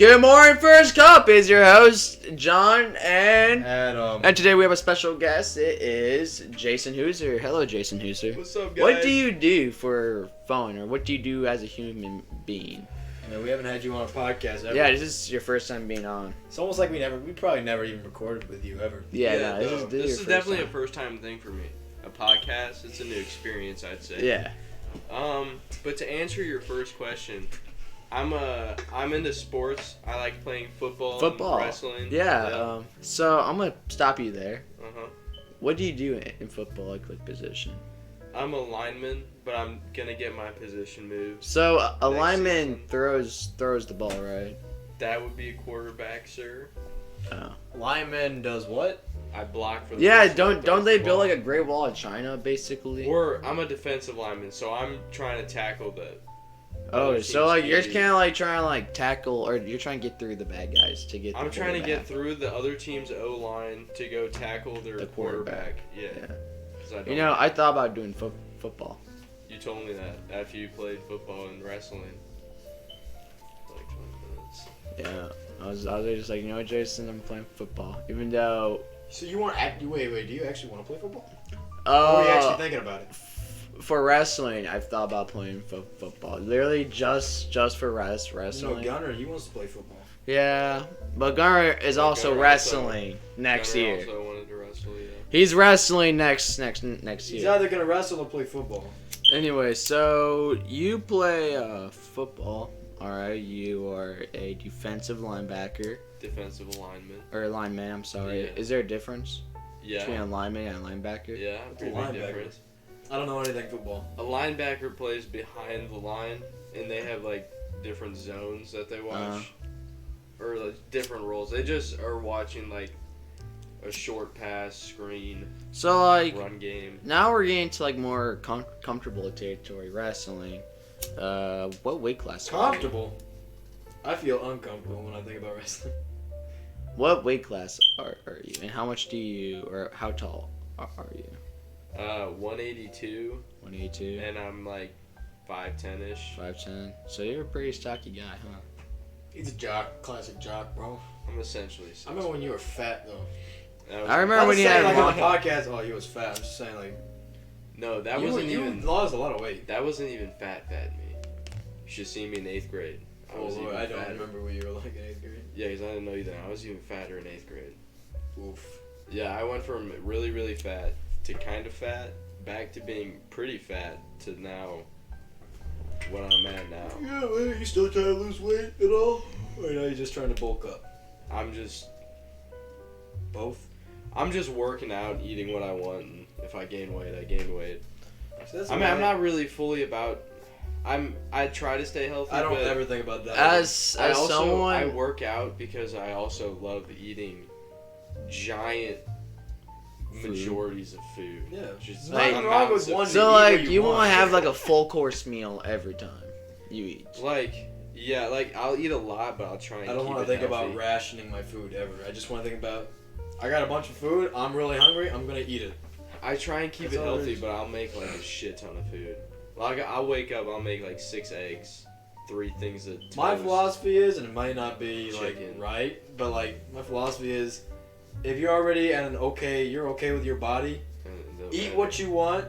Good morning, First Cup is your host, John and Adam. And today we have a special guest. It is Jason Hooser. Hello, Jason Hooser. What's up, guys? What do you do for fun, or what do you do as a human being? We haven't had you on a podcast ever. Yeah, this is your first time being on. It's almost like we probably never even recorded with you ever. Yeah, This is definitely a first time thing for me. A podcast, it's a new experience, I'd say. Yeah. But to answer your first question, I'm into sports. I like playing football. And wrestling. Yeah. So I'm gonna stop you there. Uh-huh. What do you do in football, like position? I'm a lineman, but I'm gonna get my position moved. So a lineman season. throws the ball, right? That would be a quarterback, sir. Oh. Lineman does what? I block for the Yeah, person don't they the build ball. like a Great Wall of China, basically? Or I'm a defensive lineman, so I'm trying to tackle the. Oh, other so like team's you're DB. kind of like trying to like tackle, or you're trying to get through the bad guys to get. I'm the trying to get quarterback. through the other team's O line to go tackle their The quarterback. Yeah. Yeah. 'Cause I don't You know, I thought about doing football. You told me that after you played football and wrestling. For like 20 minutes. Yeah, I was just like, you know what, Jason, I'm playing football, even though. So you want to wait, do you actually want to play football? Or are you actually thinking about it? For wrestling, I've thought about playing football. Literally just for wrestling. Gunner, he wants to play football. Yeah, but Gunnar is But also Gunnar wrestling next Gunnar year. also wanted to wrestle, yeah. He's wrestling next He's year. either gonna wrestle or play football. Anyway, so you play football. All right, you are a defensive linebacker Defensive alignment. or lineman. I'm sorry. Yeah. Is there a difference between Yeah. a lineman and a linebacker? Yeah, pretty linebacker? big difference. I don't know anything football. A linebacker plays behind the line, and they have like different zones that they watch, or like different roles. They just are watching like a short pass, screen, So like run game. now we're getting to like more comfortable territory, wrestling. What weight class? Are you? Comfortable. I feel uncomfortable when I think about wrestling. What weight class are you, and how much do you, or how tall are you? 182, 182, and I'm like 5'10"-ish. 5'10". So you're a pretty stocky guy, huh? He's a jock, classic jock, bro. I'm essentially. I remember when you were fat though. I remember when you had like on the long- podcast. Oh, he was fat. I'm just saying like. No, that you wasn't even. lost a lot of weight. That wasn't even fat me. You should see me in 8th grade. I was even I don't fatter. remember what you were like in 8th grade. Yeah, because I didn't know you then. I was even fatter in 8th grade. Oof. Yeah, I went from really, really fat to kind of fat, back to being pretty fat, to now what I'm at now. Yeah, man, you still trying to lose weight at all? Or now you're just trying to bulk up? I'm just Both? working out, eating what I want, and if I gain weight, I gain weight. So that's I mean, I'm not really fully about. I try to stay healthy. I don't but ever think about that. As I someone, work out because I also love eating giant Food. majorities of food. Yeah. Just Like- nothing wrong with amounts of one. food. so eat like what you you want. won't have like a full course meal every time you eat. Like, yeah, like I'll eat a lot, but I'll try and I don't keep want to it think about healthy. rationing my food ever. I just want to think about. I got a bunch of food. I'm really hungry. I'm gonna eat it. I try and keep That's it all it healthy, is. but I'll make like a shit ton of food. Like I'll wake up, I'll make like 6 eggs, 3 things of toast. My philosophy is, and it might not be like Chicken. right, but like my philosophy is, if you're already at you're okay with your body. Eat what you want,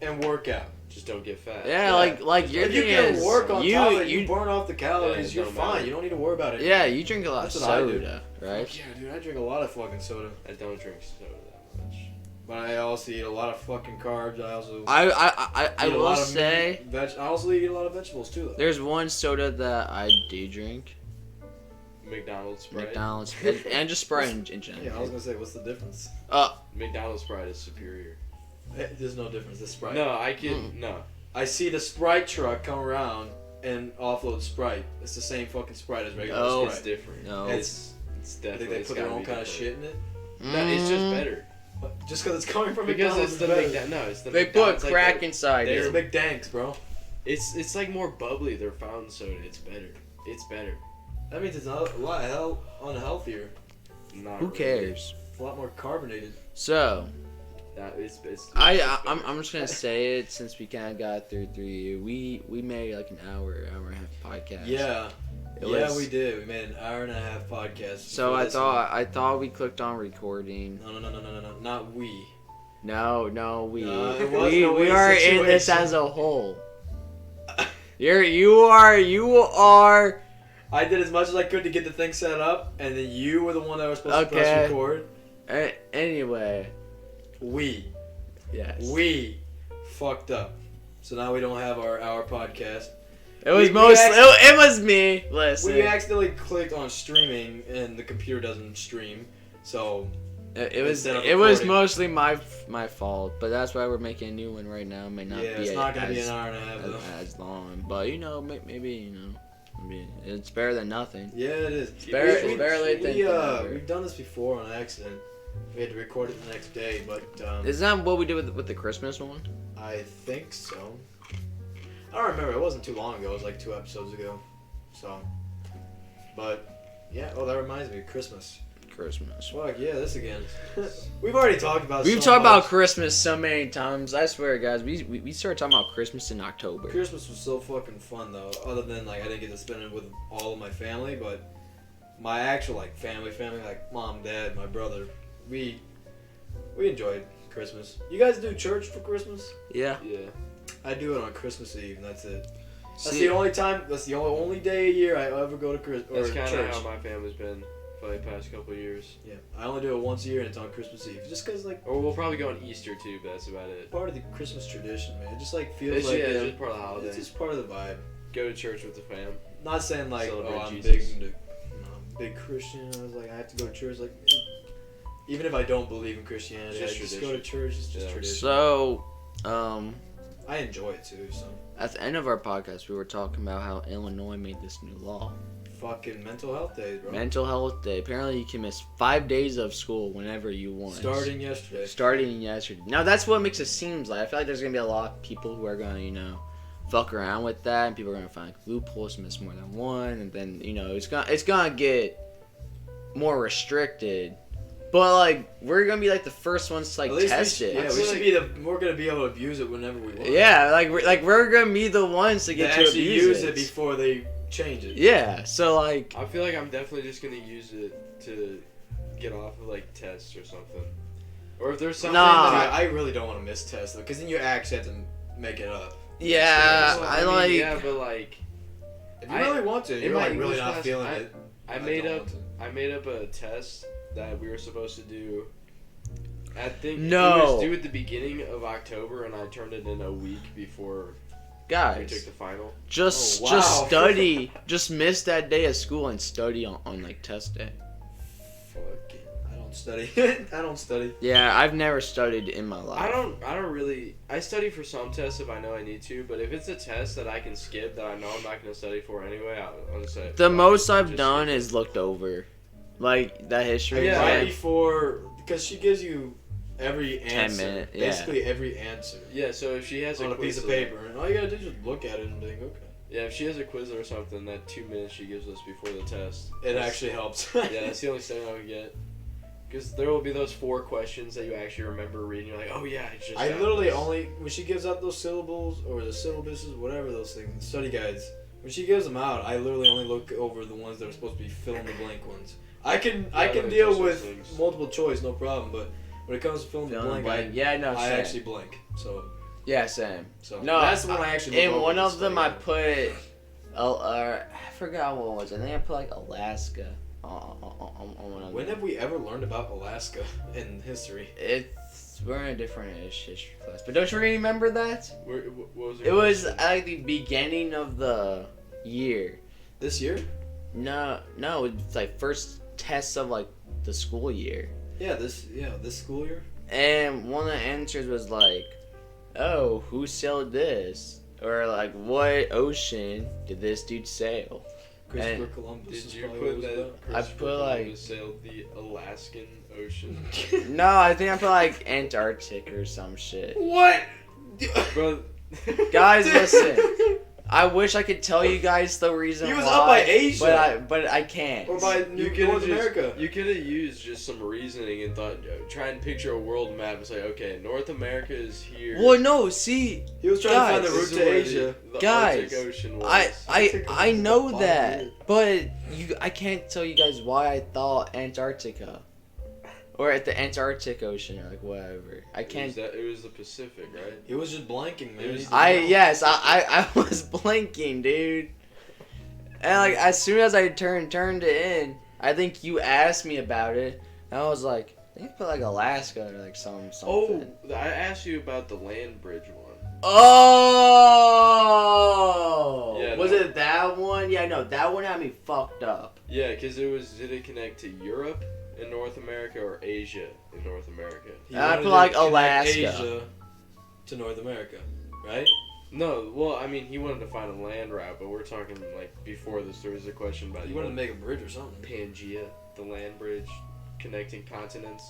and work out. Just don't get fat. Yeah, like your If you thing can is work on you top of it, you you burn off the calories. Yeah, it you're don't fine. matter. You don't need to worry about it. yeah you drink a lot of That's what I do. soda, right? Yeah, dude, I drink a lot of fucking soda, I don't drink soda that much. but I also eat a lot of fucking carbs. I also I eat a will lot of say meat, I also eat a lot of vegetables too. Though. there's one soda that I do drink, McDonald's Sprite. McDonald's, and just Sprite in general. Yeah, I was gonna say, what's the difference? McDonald's Sprite is superior. There's no difference. The Sprite. No, I can no. I see the Sprite truck come around and offload Sprite. It's the same fucking Sprite as regular No. It's Sprite. different. No. It's I definitely. think they it's put their gotta own be kind of different. shit in it. No, it's just better. Just because it's coming from Because McDonald's it's the is better. McDonald's. No, it's the They put McDonald's, crack like inside they're- It's it. McDanks, bro. It's like more bubbly. Their fountain soda. It's better. It's better. That means it's a lot unhealthier. Not Who really. cares? It's a lot more carbonated. So That it's I'm just gonna say it since we kind of got through you. We made like an hour and a half podcast. Yeah. We did. We made an hour and a half podcast. So I thought we clicked on recording. No, not we. No, we. It wasn't We a we are in this situation. as a whole. You are. I did as much as I could to get the thing set up, and then you were the one that was supposed to press record. Anyway. We fucked up. So now we don't have our podcast. It was me. Listen. We accidentally clicked on streaming, and the computer doesn't stream. So it was mostly my fault, but that's why we're making a new one right now. It may not be it's not gonna be an hour and a half as long, but maybe it's better than nothing. Yeah, it is. It's better late than never. We've done this before on accident. We had to record it the next day, but isn't that what we did with the Christmas one? I think so. I don't remember. It wasn't too long ago. It was like 2 episodes ago. So, but yeah. Oh, that reminds me, Christmas. Fuck yeah, this again. We've already talked about. We've talked about Christmas so many times. I swear, guys, we started talking about Christmas in October. Christmas was so fucking fun though. Other than like I didn't get to spend it with all of my family, but my actual like family, like mom, dad, my brother, we enjoyed Christmas. You guys do church for Christmas? Yeah. I do it on Christmas Eve, and that's it. That's the only time. That's the only day a year I ever go to church. That's kind of how my family's been for the past couple of years. Yeah, I only do it once a year, and it's on Christmas Eve. Just cause like. Or we'll probably go on Easter too, but that's about it. Part of the Christmas tradition, man. It just like feels It's like it's just part of the holiday. it's just part of the vibe. Go to church with the fam. Not saying like, Celebrate I'm Jesus. big Christian. I was like, I have to go to church. Like, even if I don't believe in Christianity, I just go to church. It's just tradition. So, I enjoy it too. So. At the end of our podcast, we were talking about how Illinois made this new law. Fucking mental health day, bro. Mental health day. Apparently, you can miss 5 days of school whenever you want. Starting yesterday. Now, that's what makes it seem like. I feel like there's gonna be a lot of people who are gonna, fuck around with that, and people are gonna find like, loopholes, miss more than one, and then it's gonna get more restricted. But like we're gonna be like the first ones to like test it. Yeah, we're gonna be able to abuse it whenever we want. Yeah, we're gonna be the ones to get to abuse it before they change it. Yeah, so like I feel like I'm definitely just gonna use it to get off of like tests or something. Or if there's something I really don't want to miss tests though, because then you actually have to make it up. Yeah, yeah, but like if you really want to, you're like really not feeling it. I made up a test that we were supposed to do. I think it was due at the beginning of October, and I turned it in a week before we took the final. Just study. Just miss that day of school and study on like test day. Fuck. I don't study. Yeah, I've never studied in my life. I don't really. I study for some tests if I know I need to, but if it's a test that I can skip that I know I'm not going to study for anyway, I'll just say. The most I've done is looked over. Like that history. Yeah, right before, because she gives you every answer, 10 minutes, basically every answer. Yeah, so if she has on a piece of paper, and all you gotta do is just look at it and think, okay. Yeah, if she has a quiz or something, that 2 minutes she gives us before the test, it actually helps. Yeah, that's the only thing I would get. Because there will be those 4 questions that you actually remember reading. You're like, oh yeah, I literally only when she gives out those syllables or the syllabuses, whatever those things, study guides. When she gives them out, I literally only look over the ones that are supposed to be fill in the blank ones. I can deal with multiple choice, no problem. But when it comes to fill in the blank, I actually blank. So yeah, same. So no, that's the one I actually. In one of them, I put, I forgot what it was. I think I put like Alaska on one of them. When have we ever learned about Alaska in history? We're in a different history class, but don't you remember that? What was it? It was at the beginning of the year. This year? No, it's like first test of like the school year. This school year. And one of the answers was like, "Oh, who sailed this?" Or like, "What ocean did this dude sail?" Christopher Columbus. Did you put that? I put like sailed the Alaskan Ocean. No, I think I put like Antarctic or some shit. What? Bro, guys, listen. I wish I could tell you guys the reason He was why, up by Asia. but I can't. Or by North America. You could have used just some reasoning and thought, try and picture a world map and say, okay, North America is here. Well, no, see, He was trying to find the This route is to where Asia. The Guys, Arctic Ocean was. I know Bottom that, here. but I can't tell you guys why I thought Antarctica, or at the Antarctic Ocean, or like whatever. I can't. It was the Pacific, right? He was just blanking, man. I was blinking, dude. And like as soon as I turned it in, I think you asked me about it, and I was like, I think I put like Alaska or like something. Oh, I asked you about the land bridge one. Oh! Yeah, Was no. it that one? Yeah, no, that one had me fucked up. Yeah, because did it connect to Europe in North America or Asia in North America? He I wanted put, like, to connect Alaska. Asia to North America, right? No, well, I mean, he wanted to find a land route, but we're talking like before this. There was a question about You wanted to make a bridge or something. Pangea, the land bridge connecting continents.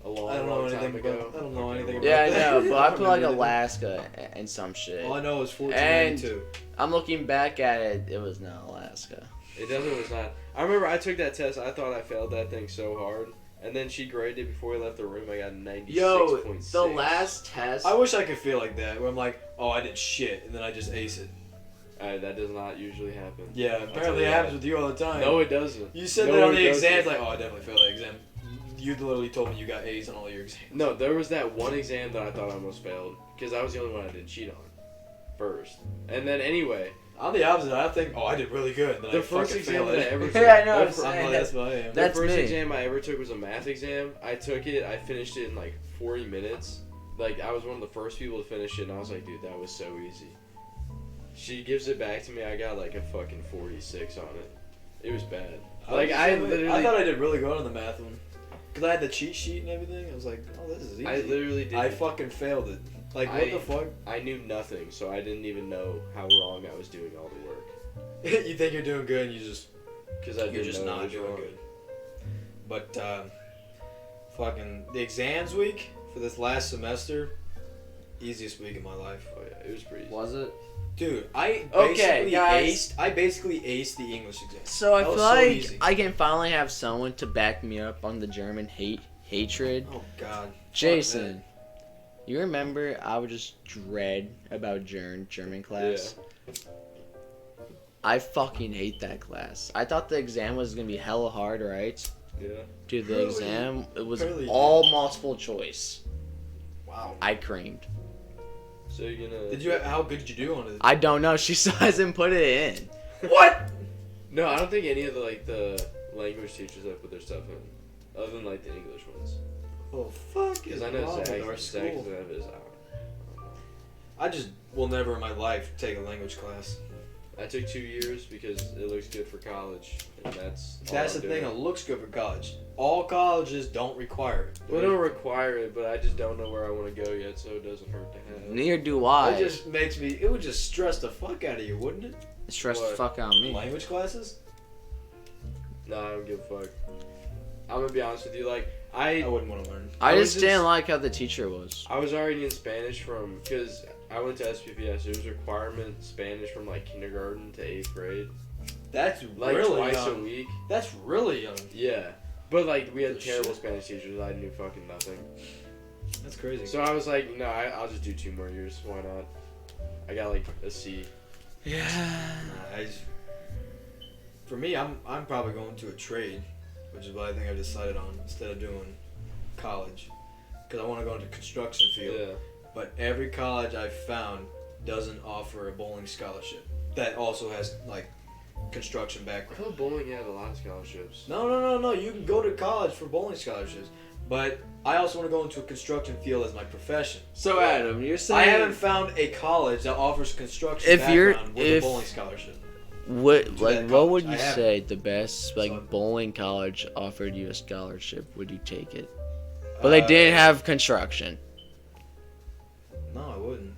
A long, I don't know long time anything ago. about. I don't know anything about. Yeah, I that. know, but I put like All Alaska and some shit. I know is 1492. I'm looking back at it, it was not Alaska. It definitely was not. I remember I took that test. I thought I failed that thing so hard, and then she graded it before we left the room. I got 96.6. Yo, the last test. I wish I could feel like that, where I'm like, oh, I did shit, and then I just ace it. That does not usually happen. Yeah, tell apparently you it that. happens with you all the time. No, it doesn't. You said No, that on it the doesn't. exams, like, oh, I definitely failed that exam. You literally told me you got A's on all your exams. No, there was that one exam that I thought I almost failed because I was the only one I didn't cheat on first. And then anyway, I'm the opposite. I think, oh, I did really good. Then the I first fucking exam failed that I it. ever took. Yeah, I know, the I'm fir- saying. That's what I am. The That's first me. exam I ever took was a math exam. I took it. I finished it in like 40 minutes. Like I was one of the first people to finish it, and I was like, dude, that was so easy. She gives it back to me. I got like a fucking 46 on it. It was bad. Like I literally, I thought I did really good on the math one. Because I had the cheat sheet and everything. I was like, oh, this is easy. I literally did. I fucking failed it. Like, what the fuck? I knew nothing, so I didn't even know how wrong I was doing all the work. You think you're doing good and you just... Because I You're didn't just know it not was doing wrong. good. But, fucking... The exams week for this last semester, easiest week of my life. Oh yeah, it was pretty. Was it? Dude, I Okay, basically aced the English exam. So I That feel was so like easy. I can finally have someone to back me up on the German hatred. Oh, God. Jason, you remember I would just dread about German class? I fucking hate that class. I thought the exam was gonna be hella hard, right? Yeah. Dude, the Really? exam, it was Really? all multiple choice. Wow. I creamed. So you're gonna. Did you? How good did you do on it? I don't know. She still hasn't put it in. What? No, I don't think any of the language teachers have put their stuff in, other than like the English ones. Oh, fuck. Because Is I know wrong with Zach our doesn't school? have his. I just will never in my life take a language class. I took 2 years because it looks good for college, and that's. all That's I'm the doing. thing. It looks good for college. All colleges don't require it. We don't require it, but I just don't know where I want to go yet, so it doesn't hurt to have. Neither do I. It just makes me. It would just stress the fuck out of you, wouldn't it? Stress the What? fuck out of me. Language classes? No, I don't give a fuck. I'm gonna be honest with you. Like I wouldn't want to learn. I I was just didn't just- like how the teacher was. I was already in Spanish because I went to SPPS. It was requirement Spanish from like kindergarten to 8th grade, That's like really twice young. a week. That's really young. Yeah, but like we had The terrible shit. Spanish teachers. I knew fucking nothing. That's crazy. So I was like, no, I'll just do 2 more years. Why not? I got like a C. Yeah. Nah, for me, I'm probably going to a trade, which is what I think I've decided on instead of doing college, because I want to go into construction field. Yeah. But every college I've found doesn't offer a bowling scholarship that also has like construction I background. thought bowling had a lot of scholarships. No. You can go to college for bowling scholarships, but I also want to go into a construction field as my profession. So Adam, you're saying I haven't found a college that offers construction If you're- background with if- a bowling scholarship. what to like that what college. would I you haven't. say the best like So- bowling college offered you a scholarship? Would you take it? But they didn't have construction. No, I wouldn't.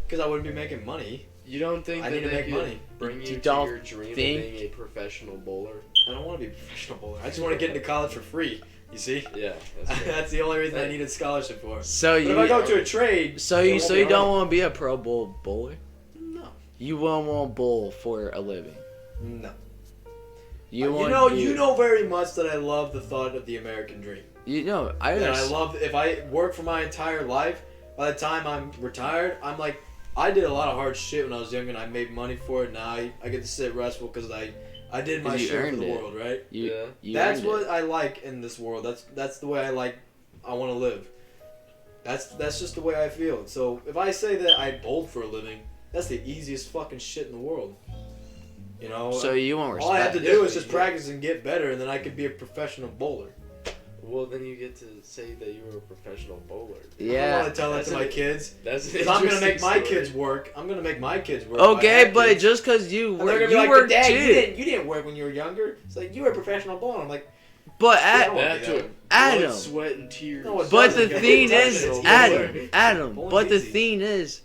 Because I wouldn't be making money. You don't think I that need to they make could money. bring You you don't to your dream think- of being a professional bowler? I don't want to be a professional bowler. I just want to get into college for free. You see? Yeah, that's fair. That's the only reason I needed scholarship for. So But you if I go to a trade, so it you won't so be you don't hard. want to be a pro bowl bowler? No. you won't bowl for a living. No. You know very much that I love the thought of the American dream. I love if I work for my entire life. By the time I'm retired, I'm like, I did a lot of hard shit when I was younger, and I made money for it. Now I get to sit restful because I did my share for the world, right? That's what I like in this world. That's the way I want to live. That's just the way I feel. So if I say that I bowled for a living, that's the easiest fucking shit in the world. So you won't respect. All I have to do is just practice and get better, and then I could be a professional bowler. Well, then you get to say that you were a professional bowler. Yeah. I want to tell that to my kids. Because I'm going to make my kids work. I'm going to make my kids work. Okay, but just because you work, you work Dad, too. You didn't work when you were younger. It's like, you were a professional bowler. I'm like, but Adam, sweat and tears. No, but the thing is, Adam. But the thing is,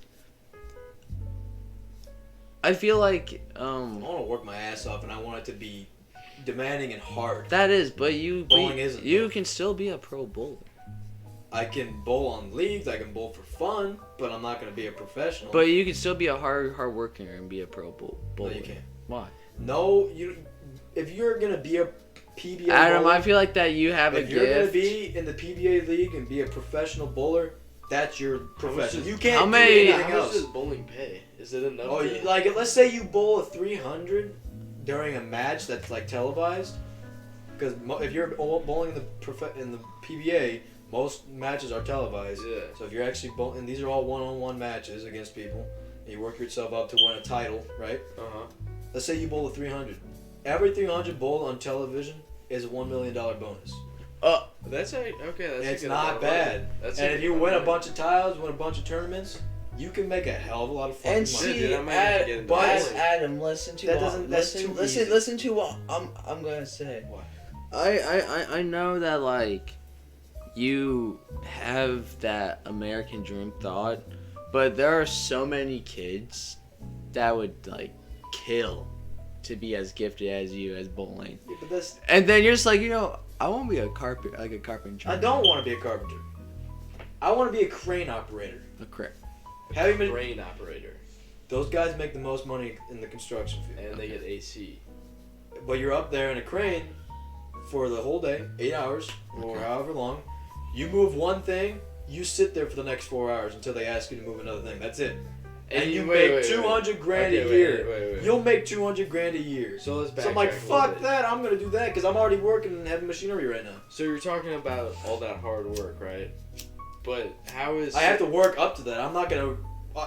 I feel like I want to work my ass off, and I want it to be demanding and hard. That is, but bowling isn't. You can still be a pro bowler. I can bowl on leagues. I can bowl for fun, but I'm not going to be a professional. But you can still be a hard worker and be a pro bowler. No, you can't. Why? No, if you're going to be a PBA Adam, bowler, I feel like that you have a gift. If you're going to be in the PBA league and be a professional bowler, that's your profession. You can't do anything else. How much does bowling pay? Is it enough? Let's say you bowl a 300 during a match that's like televised, because if you're bowling in the PBA, most matches are televised. Yeah. So if you're actually bowling, and these are all one-on-one matches against people, and you work yourself up to win a title, right? Let's say you bowl a 300. Every 300 bowled on television is a $1 million bonus. That's okay. It's not bad. And if you win a bunch of titles, win a bunch of tournaments, you can make a hell of a lot of fucking money. See, Adam, listen to listen to what I'm gonna say. What? I know that like you have that American dream thought, but there are so many kids that would like kill to be as gifted as you as bowling. Yeah, but and then you're just like, I want to be a carpenter. I don't want to be a carpenter. I want to be a crane operator. A crane. Crane operator. Those guys make the most money in the construction field. And they get AC. But you're up there in a crane for the whole day, 8 hours, or however long. You move one thing, you sit there for the next 4 hours until they ask you to move another thing. That's it. And you make $200 grand a year. Wait. You'll make $200 grand a year. So let's backtrack. So I'm like, fuck that. I'm gonna do that because I'm already working and having machinery right now. So you're talking about all that hard work, right? But how is... I have to work up to that. I'm not gonna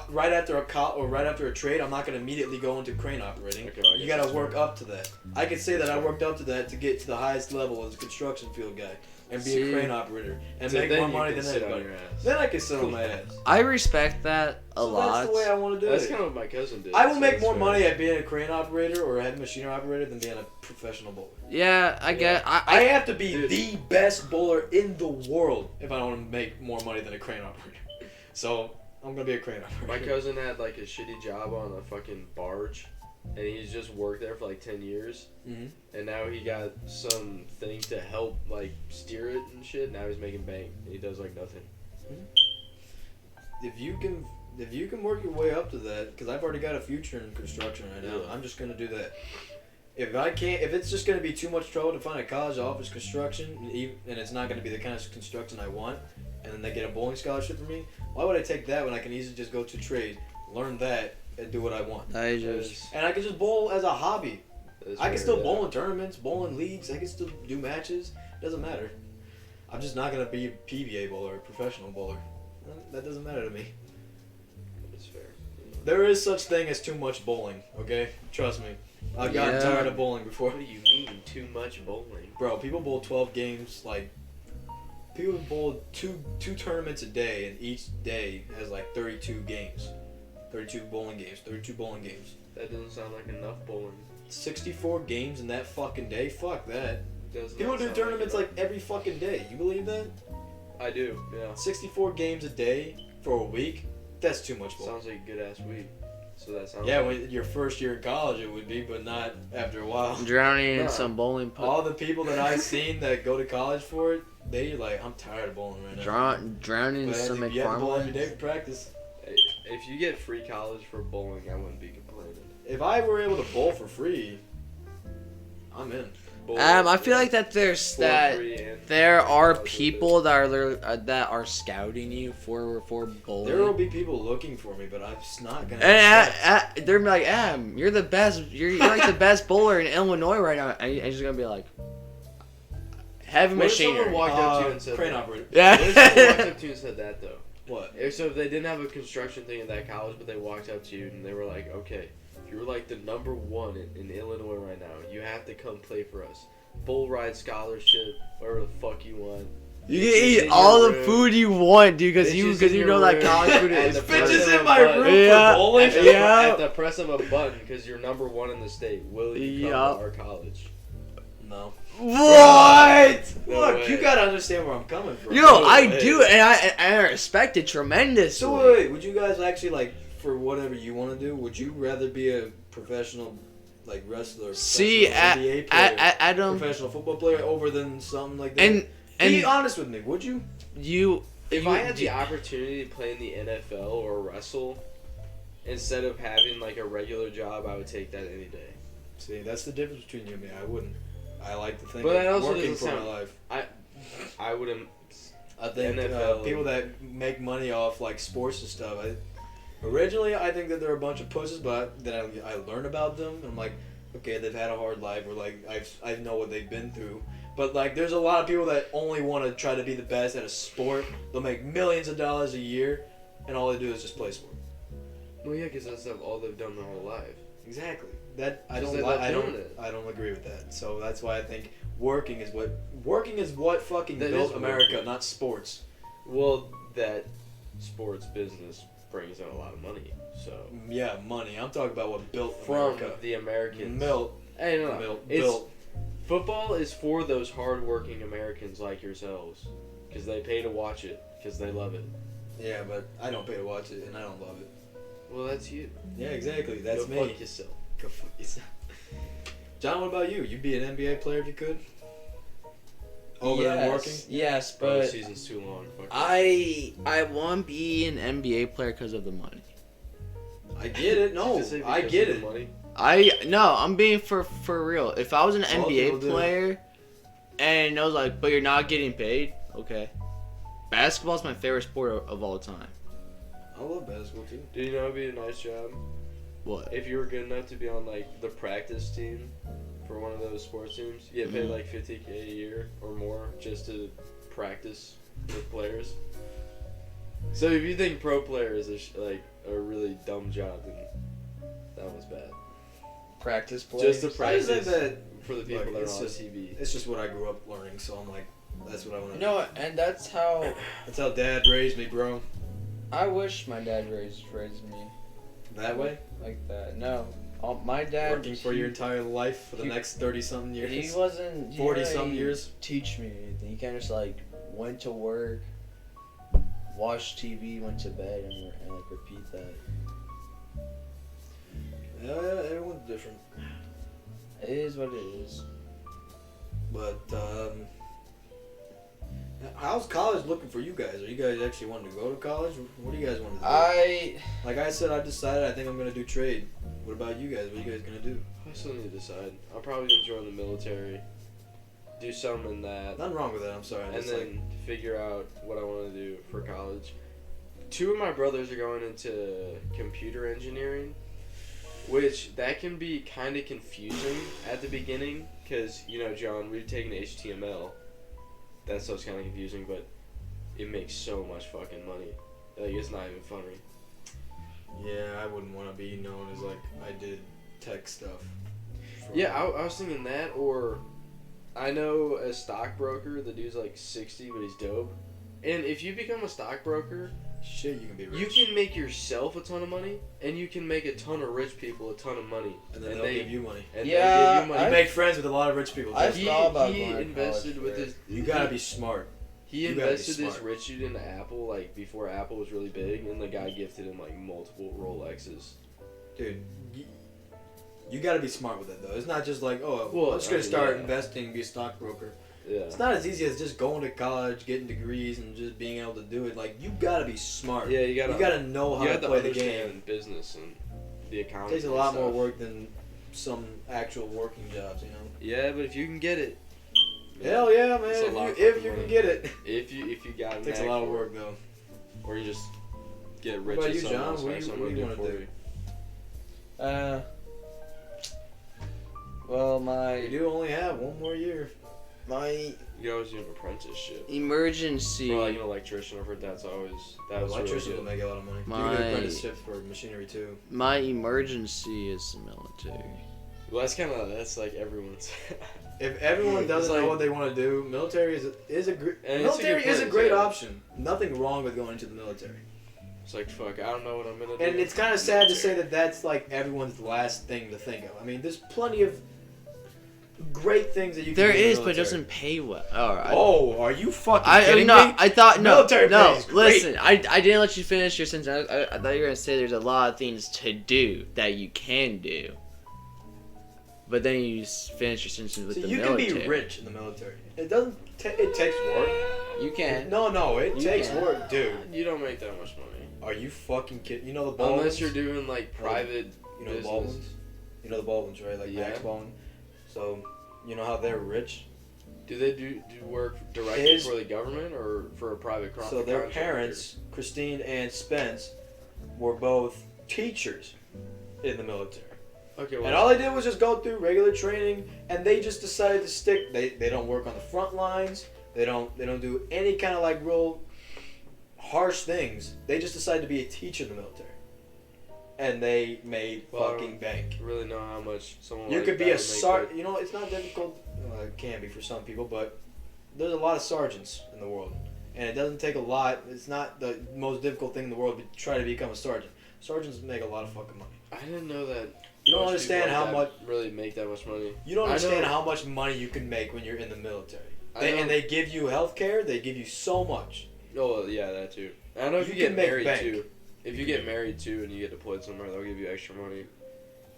right after a trade. I'm not gonna immediately go into crane operating. Okay, you gotta work up to that. I can say that I worked up to that to get to the highest level as a construction field guy. And be a crane operator and make more money than anybody. Then I can sit on my ass. I respect that a lot. That's the way I want to do it. That's kind of what my cousin did. I will make more money at being a crane operator or a heavy machinery operator than being a professional bowler. Yeah, I get. I have to be the best bowler in the world if I don't want to make more money than a crane operator. So I'm gonna be a crane operator. My cousin had like a shitty job on a fucking barge. And he's just worked there for like 10 years. Mm-hmm. And now he got some thing to help like steer it and shit. Now he's making bank. And he does like nothing. If you can work your way up to that, because I've already got a future in construction right now. I'm just gonna do that. If it's just gonna be too much trouble to find a college that offers construction, and it's not gonna be the kind of construction I want, and then they get a bowling scholarship for me, why would I take that when I can easily just go to trade, learn that, and do what I want? And I can just bowl as a hobby. I can still bowl in tournaments, bowl in leagues. I can still do matches. Doesn't matter. I'm just not gonna be a PBA bowler, a professional bowler. That doesn't matter to me. That's fair. There is such thing as too much bowling. Okay, trust me. I've gotten tired of bowling before. What do you mean too much bowling? Bro, people bowl 12 games. Like people bowl two tournaments a day, and each day has like 32 games. 32 bowling games. That doesn't sound like enough bowling. 64 games in that fucking day? Fuck that. People do not tournaments like every fucking day. You believe that? I do, yeah. 64 games a day for a week? That's too much bowling. Sounds like a good ass week. So that sounds when your first year in college it would be, but not after a while. Drowning in some bowling puck. All the people that I've seen that go to college for it, they like, I'm tired of bowling right now. Drowning in some McFarland. You have to bowl every day McFarland. for practice. If you get free college for bowling, I wouldn't be complaining. if I were able to bowl for free, I'm in. I feel like that there are people that are scouting you for bowling. There will be people looking for me, but I'm just not gonna. And they're like, you're the best. You're like the best bowler in Illinois right now. And you're just gonna be like, heavy What if machinery. someone walked up to you and said crane that? operator. Yeah. What if someone walked up to you and said that though? What? So if they didn't have a construction thing in that college, but they walked up to you and they were like, okay, if you're like the number one in Illinois right now, you have to come play for us. Full ride scholarship, whatever the fuck you want. You can eat all the food you want, dude, because you know that college food And is. the Bitches press of in a my button. room Yeah. for bowling. At the press of a button, because you're number one in the state, will you come Yup. to our college? No. What? No Look, way. you gotta understand where I'm coming from. Yo, No I way. do, and I respect it tremendously. So wait, would you guys actually like for whatever you want to do? Would you rather be a professional like wrestler, See, professional NBA player, Adam, professional football player over than something like that? and Be honest with me, would you? you. If you- I had the opportunity to play in the NFL or wrestle, instead of having like a regular job, I would take that any day. See, that's the difference between you and me. I wouldn't. I like to think But that of also working doesn't for sound- my life. I wouldn't. I think NFL people that make money off like sports and stuff. Originally, I think that they're a bunch of pussies, but then I learn about them. And I'm like, okay, they've had a hard life, or like I know what they've been through. But like, there's a lot of people that only want to try to be the best at a sport. They'll make millions of dollars a year, and all they do is just play sport. Well, yeah, because that's all they've done their whole life. Exactly. That I Because don't. they love I don't. doing it. I don't agree with that. So that's why I think working is what fucking That built is America, working. not sports. Well, that sports business brings in a lot of money. So Yeah, money. I'm talking about what built from America. the Americans. Hey, It's- Football is for those hardworking Americans like yourselves, because they pay to watch it, because they love it. Yeah, but I don't pay to watch it, and I don't love it. Well, that's you. Yeah, exactly. That's Go me. fuck yourself. Go fuck yourself. John, what about you? You'd be an NBA player if you could? Over than working? Yes, Bro, the but season's too long. Fuck I want to be an NBA player because of the money. I get it. No, Just say I because get of it. the money. I'm being for real. If I was an All NBA people do. player, and I was like, but you're not getting paid, okay. Basketball's my favorite sport of all time. I love basketball too. Do you know it'd be a nice job What? if you were good enough to be on like the practice team for one of those sports teams? You get paid Mhm. like $50K a year or more just to practice with players. So if you think pro player is like a really dumb job, then that was bad. Practice Just to I just think practice that for the people Look, that are it's on just- TV. it's just what I grew up learning, so I'm like, that's what I want to You know what? And that's how That's how Dad raised me, bro. I wish my dad raised me That way? like that. No, my dad Working for your entire life for the he- next 30-something years. He wasn't. He 40-something really years. Teach me anything. He kind of just like went to work, watched TV, went to bed, and like repeat that. Yeah, everyone's different. It is what it is. But, how's college looking for you guys? Are you guys actually wanting to go to college? What do you guys want to do? Like I said, I decided I think I'm going to do trade. What about you guys? What are you guys going to do? I still need to decide. I'll probably join the military, do some in that, Nothing wrong with that, I'm sorry. and It's then figure out what I want to do for college. 2 of my brothers are going into computer engineering, which that can be kind of confusing at the beginning because, you know, John, we've taken HTML. That stuff's kind of confusing, but it makes so much fucking money. Like, it's not even funny. yeah, I wouldn't want to be known as like I did tech stuff. Yeah, I was thinking that, or I know a stockbroker, the dude's like 60, but he's dope. And if you become a stockbroker, Shit, you can be rich. you can make yourself a ton of money, and you can make a ton of rich people a ton of money. and then they'll give you money. And Yeah, they'll give you You money. make friends with a lot of rich people. I've too. he thought about he going to invested college with for his. You gotta be smart. He you gotta be invested his smart. rich dude into Apple like before Apple was really big, and the guy gifted him like multiple Rolexes. Dude, you gotta be smart with it though. It's not just like, oh, Well, I'm just gonna start yeah. investing, be a stockbroker. Yeah. It's not as easy as just going to college, getting degrees, and just being able to do it. Like, you gotta be smart. Yeah, you You gotta know how you to have to play the understand game. business and the accounting. It takes a lot more work than some actual working jobs, you know. Yeah, but if you can get it. Hell yeah, It's a man! lot of If fucking you can money. get it, If you got it. it takes a lot of work though. Or you just get What rich about at you, something John? else, What have do you somebody wanna do it for do? you. Well, You my do only have one more year. my You can always do an apprenticeship. emergency. Or like an electrician. I've heard that was Electricians really will good. make a lot of money. You My- can do apprenticeships for machinery too. My emergency is the military. Well, that's like everyone's. If everyone doesn't It's know like- what they want to do, military is a And it's a military good is a place, great yeah. option. Nothing wrong with going into the military. It's like fuck. I don't know what I'm gonna do. And it's kind of sad to say that that's like everyone's last thing to think of. I mean, there's plenty of great things that you can There do in the is, but it military. doesn't pay well. Alright. Oh, are you fucking I kidding no, me? I thought no, Military no. pay is great. Listen, I didn't let you finish your sentence. I thought you were gonna say there's a lot of things to do that you can do, but then you finish your sentence with So the you military. can be rich in the military. It doesn't. It takes work. You can. No, it You takes can. work, dude. You don't make that much money Are you fucking kidding? You know the Baldwins? unless you're doing like private. You know the business. Baldwins? You know the Baldwins, right? Like Yeah. Max Baldwin. So, you know how they're rich? Do they do work directly His- for the government or for a private So their contractor? parents, Christine and Spence, were both teachers in the military. Okay, And well, all they did was just go through regular training, and they just decided to stick. They don't work on the front lines. They don't do any kind of like real harsh things. They just decided to be a teacher in the military, and they made Well, fucking bank. really know how much someone You like could be that a would make sergeant. You know, it's not difficult. It can be for some people, but there's a lot of sergeants in the world, and it doesn't take a lot. It's not the most difficult thing in the world to try to become a sergeant. Sergeants make a lot of fucking money. I didn't know that. You don't most understand people how like much. that really make that much money. You don't I understand know- how much money you can make when you're in the military. I know- And they give you health care. They give you so much. Oh yeah, that too. I don't know if You you, get can make married bank. too. If you get married too and you get deployed somewhere, they'll give you extra money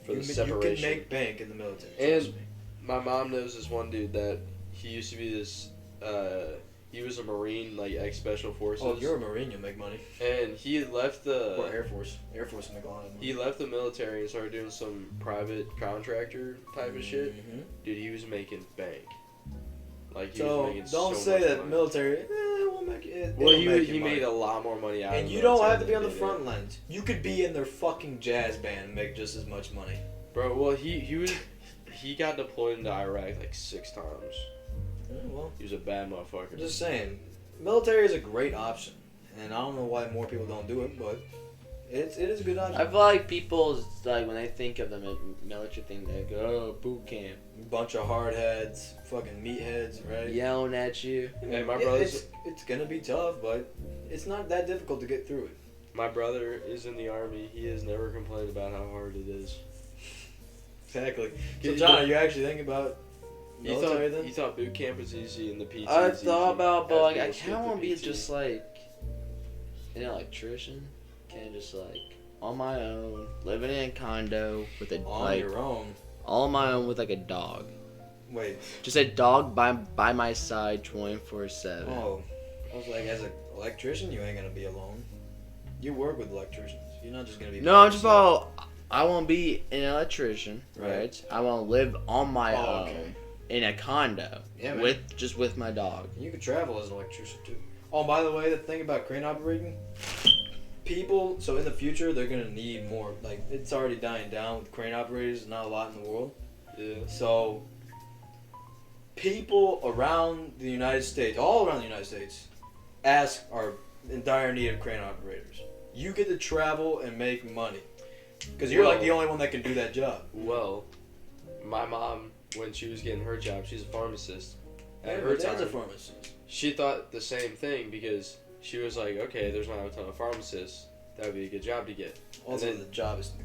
for the You separation. can make bank in the military. And- Trust me. My mom knows this one dude that he used to be this. He was a Marine, like ex Special Forces. Oh, if you're a Marine, you'll make money. and he had left the. Or Air Force. Air Force will make a lot of money. He left the military and started doing some private contractor type of shit. Mhm. Dude, he was making bank. Like he So was making don't so say much that money. military. We'll make it. Well, they don't make you he money. made a lot more money out of And the you don't military have to be than on the they front did. lines. You could be in their fucking jazz band and make just as much money. Bro, well he got deployed into Iraq like 6 times. Well, He was a bad motherfucker. I'm just saying, military is a great option, and I don't know why more people don't do it, but it is a good option. I feel like people like when they think of the military thing, they go, "Oh, boot camp," Bunch of hard heads, fucking meatheads, right? yelling at you. Hey, my It- brother's it's gonna be tough, but it's not that difficult to get through it. my brother is in the army. He has never complained about how hard it is. Exactly. So, He- John, are you actually thinking about He military thought then? he thought boot camp was easy and the PT. I is thought easy, about, but as like I people skip kind of the want to be PT. just like an electrician, kind of just like on my own, living in a condo with a On like your own. all on my own with like a dog, Wait. just a dog by my side 24/7. Oh, I was like, as an electrician, you ain't gonna be alone. You work with electricians. You're not just gonna be. No, by I'm just yourself. about. I want to be an electrician, right? Right. I want to live on my Oh, own okay. in a condo Yeah, man. with my dog. You could travel as an electrician too. Oh, by the way, the thing about crane operating, people. So in the future, they're gonna need more. Like it's already dying down with crane operators. Not a lot in the world. Yeah. So people around the United States, all around the United States, are in dire need of crane operators. You get to travel and make money because you're like Well- the only one that can do that job. Well, my mom, when she was getting her job, she's a pharmacist. At Yeah, her my dad's a time, pharmacist. she thought the same thing because she was like, okay, there's not a ton of pharmacists. That would be a good job to get. Also, And the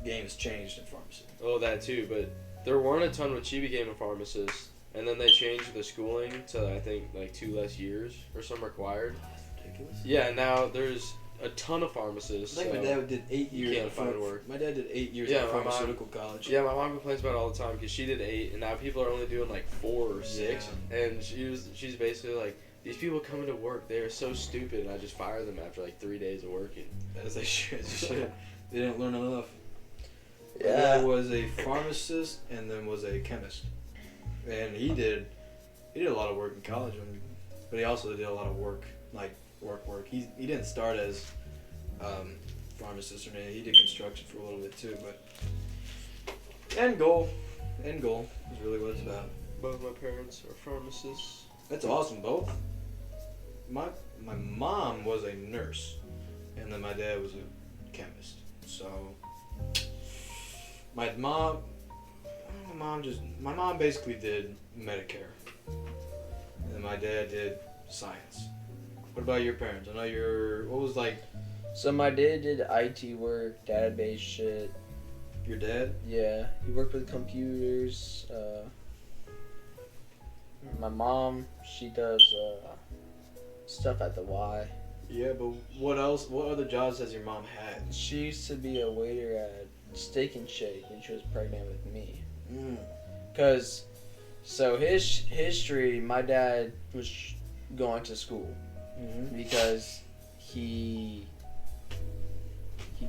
game has changed in pharmacy. Oh, that too, but there weren't a ton when she became a pharmacist. And then they changed the schooling to, I think, like 2 less years or some required. Ridiculous. Yeah, now there's a ton of pharmacists. I think so- my dad did 8 years. can't at find pharm- work. My dad did 8 years Yeah, at my mom- pharmaceutical college. Yeah, my mom complains about it all the time because she did 8, and now people are only doing like 4 or 6. And she's basically like, these people come into work, they are so stupid, and I just fire them after like 3 days of working. As they should. They didn't learn enough. My dad was a pharmacist and then was a chemist, and he did a lot of work in college, but he also did a lot of work, like work. He didn't start as pharmacist or anything. He did construction for a little bit too, but end goal is really what it's about. Both my parents are pharmacists. That's awesome. Both. My mom was a nurse, and then my dad was a chemist. So my mom basically did Medicare, and then my dad did science. What about your parents? I know what was like So my dad did IT work, database shit. your dad? Yeah, he worked with computers. My mom, she does stuff at the Y. Yeah, but what else? What other jobs has your mom had? She used to be a waiter at Steak and Shake when she was pregnant with me. Cause, so his history, my dad was going to school because he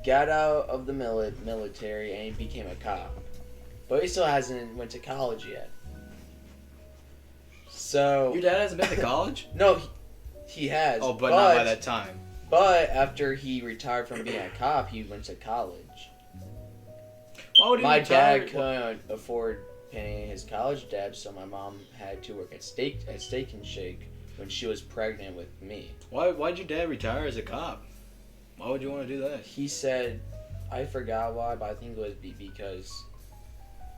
got out of the military and he became a cop, but he still hasn't went to college yet. So Your dad hasn't been to college? no, he has. Oh, but not by that time. But after he retired from being a cop, he went to college. Why would he My retire? dad couldn't afford paying his college debt, so my mom had to work at Steak and Shake when she was pregnant with me. Why'd your dad retire as a cop? Why would you want to do that? He said, I forgot why, but I think it was because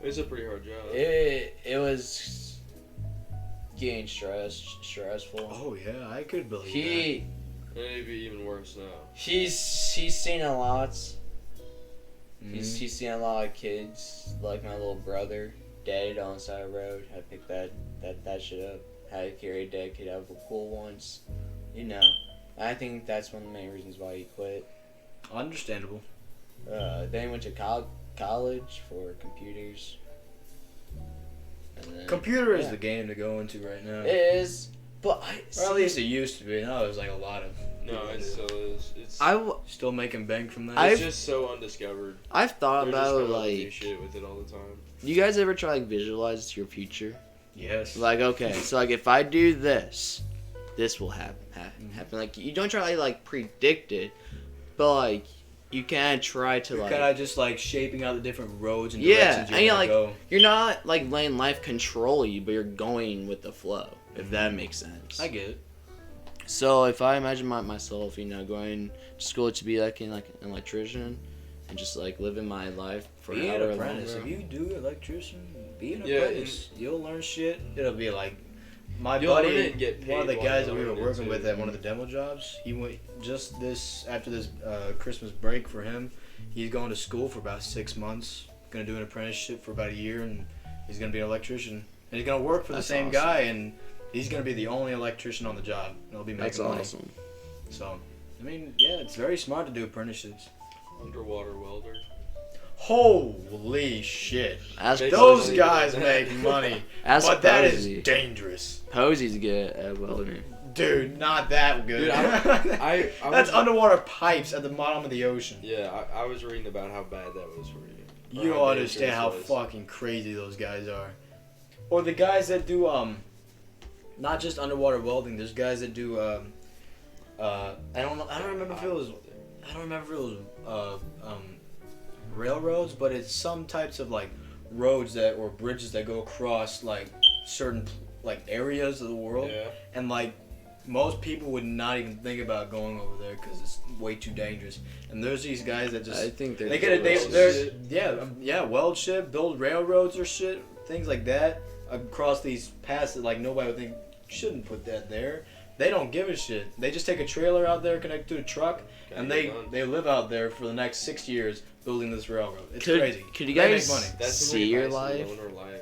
It's a pretty hard job. it was getting stressful. Oh yeah, I could believe He And it'd be even worse now. he's seen a lot. that. He's seen a lot of kids, like my little brother, dead on the side of the road. Had to pick that shit up. Had to carry a dead kid out of a pool once. You know, I think that's one of the main reasons why he quit. Understandable. Then he went to college for computers. And then, Computer is yeah. the game to go into right now. It is, but Or at least it used to be. Now there's like a lot of No, it still is. It's still making bank from that. it's just so undiscovered. I've thought They're just about coming up with new like, shit with it all the time. you guys ever try like visualize your future? Yes. Like, okay, so like if I do this will happen. Like you don't try to like predict it, but like you can try to You're like kind of just like shaping out the different roads and Yeah, directions and you're you're gonna like- go. you're not like letting life control you, but you're going with the flow. If that makes sense. I get it. So if I imagine myself, going to school to be like an electrician, and just like living my life for Be an however apprentice. long. If you do electrician, be an Yeah, apprentice. You'll learn shit. It'll be like my You'll learn it buddy, and get one of the paid guys while that we were learning it, working too. with at one of the demo jobs. He went after this Christmas break for him. He's going to school for about 6 months. Going to do an apprenticeship for about a year, and he's going to be an electrician. And he's going to work for the That's same awesome. guy, and he's going to be the only electrician on the job. And he'll be making That's money. awesome. So, I mean, yeah, it's very smart to do apprenticeships. Underwater welder. Holy shit. As Basically, Those guys make money. as But that is Posey. dangerous. Posey's good at welding. Dude, not that good. Dude, I That's was- underwater pipes at the bottom of the ocean. Yeah, I was reading about how bad that was for you. You Or don't how understand how dangerous it was. fucking crazy those guys are. Or the guys that do not just underwater welding. There's guys that do I don't remember if it was railroads, but it's some types of like roads or bridges that go across like certain like areas of the world, Yeah. and like most people would not even think about going over there because it's way too dangerous. And there's these guys that just I think they're they're weld shit, build railroads or shit, things like that across these paths that like nobody would think shouldn't put that there. They don't give a shit. They just take a trailer out there, connect to a truck, and Gotta get done. they live out there for the next 6 years building this railroad. It's Could- crazy. could you They guys- make money? That's See really your nice life? loner life.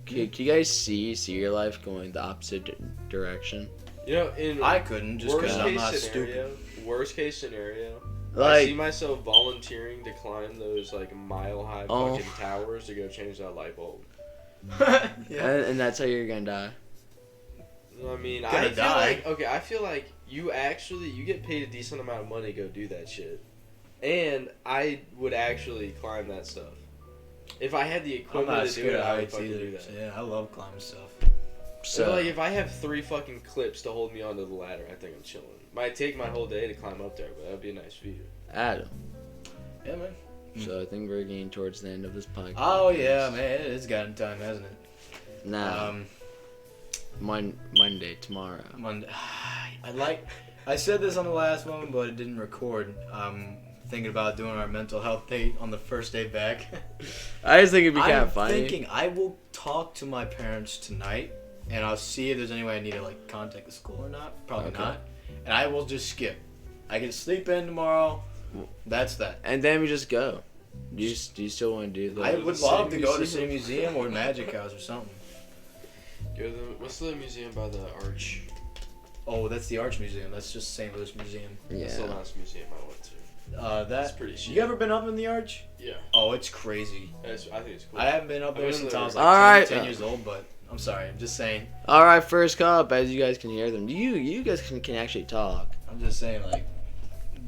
Can you guys see your life going the opposite direction? You know, in I couldn't just because worst I'm case not scenario, stupid. worst case scenario, I Like, see myself volunteering to climb those like mile high Oh. fucking towers to go change that light bulb. Yeah. and that's how you're gonna die. I mean, Gonna I feel die. like I feel like you get paid a decent amount of money to go do that shit, and I would actually climb that stuff. If I had the I'm equipment not to do scared it, of I would heights fucking do either. that. So, yeah, I love climbing stuff. So like, if I have 3 fucking clips to hold me onto the ladder, I think I'm chilling. Might take my whole day to climb up there, but that'd be a nice view. Adam. Yeah, man. So I think we're getting towards the end of this podcast. Oh yeah, man, it's gotten time, hasn't it? Now, Monday, tomorrow. Monday. I said this on the last one, but it didn't record. Thinking about doing our mental health date on the first day back. I just think it'd be kind I'm of funny. thinking I will talk to my parents tonight, and I'll see if there's any way I need to like contact the school or not. Probably Okay. not. And I will just skip. I can sleep in tomorrow. That's that. And then we just go. Do you still want to do the? I the would love to City go to Museum. City Museum or Magic House or something. Go to what's the museum by the arch? Oh, that's the Arch Museum. That's just St. Louis Museum. That's the Yeah. last museum I went to. That's That's pretty shit. You ever been up in the Arch? Yeah. Oh, it's crazy. I think it's cool. I haven't been up I've there been since there. I was like All 10, right. 10 years old, but I'm sorry. I'm just saying. All right, first cup. As you guys can hear them, you guys can actually talk. I'm just saying, like,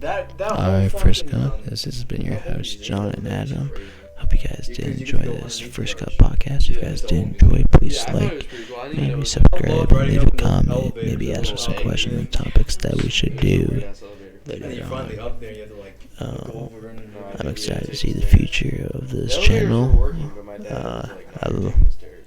that All whole right, first fucking, cup. This has been your The whole host, museum John is and crazy. Adam. Hope you guys did Because you enjoy can go this underneath first the cup arch. podcast. If you Yeah, guys it's did all enjoy, please Yeah, I thought it like, was pretty cool. I didn't even know it maybe was subscribe, love and riding leave up a in the comment. elevator Maybe with ask the us some little questions and elevator. topics that we should do Big-ass elevator. And then you later finally on. up there, you have to like go Um, over and. No, I I'm think excited it to see the takes future of The this elevators were channel. working, but my dad was, like, I not will- taking the stairs.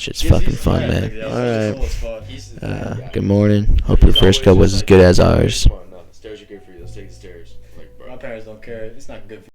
Shit's Yes, fucking he's fun, fine. man. Yeah, All it's right. cool as fuck. He's the bad guy. Good morning. Hope your He's first always cup was just as like, good as ours. Come on, no, the stairs are good for you. Let's take the stairs. Like, bro. My parents don't care. It's not good for